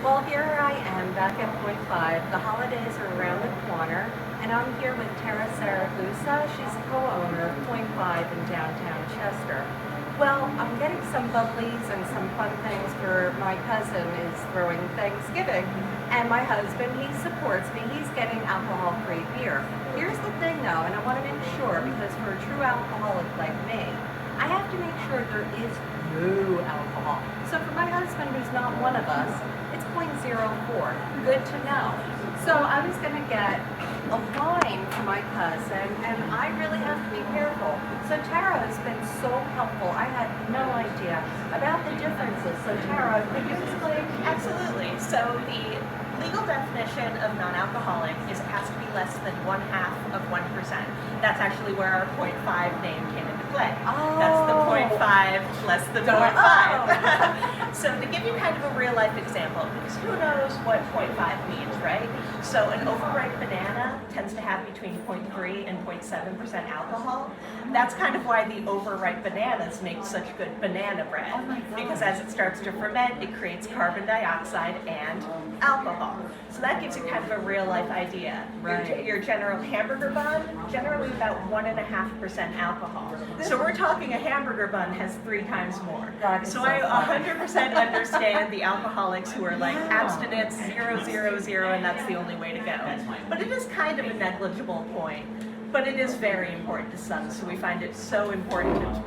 Well, here I am back at point 5. The holidays are around the corner, and I'm here with Tara Saragusa. She's a co-owner of point 5 in downtown Chester. Well, I'm getting some bubblies and some fun things for my cousin is throwing Thanksgiving, and my husband, he supports me. He's getting alcohol-free beer. Here's the thing though, and I want to make sure, because for a true alcoholic like me, I have to make sure there is no alcohol. So for my husband, who's not one of us, it's 0.04. Good to know. So I was going to get a wine for my cousin, and I really have to be careful. So Tara has been so helpful. I had no idea about the differences. So Tara, could you explain? Absolutely. So the legal definition of non-alcoholic is it has to be less than 1/2 of 1%. That's actually where our 0.5 name came into play. Oh. That's the 0.5 less than 0.5. So to give you kind of a real life example, because who knows what 0.5 means, right? So an overripe banana tends to have between 0.3 and 0.7% alcohol. That's kind of why the overripe bananas make such good banana bread. Oh my God. Because as it starts to ferment, it creates carbon dioxide and alcohol. So that gives you kind of a real life idea. Right. Your general hamburger bun, generally about 1.5% alcohol. So we're talking a hamburger bun has 3 times more. So I 100% understand the alcoholics who are like abstinence 0, 0, 0, and that's the only way to go. But it is kind of a negligible point. But it is very important to some, so we find it so important to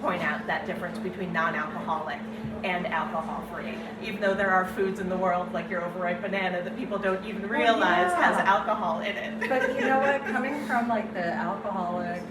point out that difference between non-alcoholic and alcohol-free. Even though there are foods in the world, like your overripe banana, that people don't even realize has alcohol in it. But you know what? Coming from like the alcoholic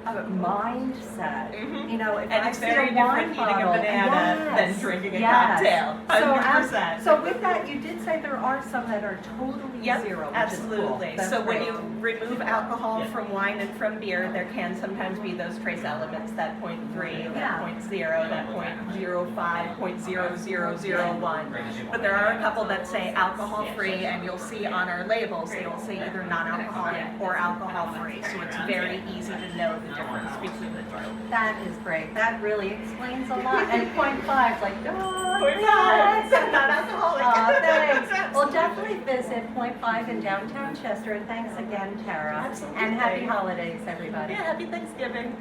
mindset, you know, if And I it's see very a wine different eating a bottle, banana than drinking a cocktail. 100%. So with that, you did say there are some that are totally zero, which absolutely. is cool. So when great. you remove alcohol from wine and from beer, there can sometimes be those trace elements, that 0.3, that 0.0, that 0.05, 0.0001. But there are a couple that say alcohol-free, and you'll see on our labels, they will say either non-alcoholic or alcohol-free. So it's very easy to know the difference between the two. That is great. That really explains a lot. And 0.5, like, oh, 0.5, yes. non-alcoholic. Thanks. Well, definitely visit point 5 in downtown Chester. And thanks again, Tara. Absolutely. And happy holidays, everybody. Yeah, happy Thanksgiving.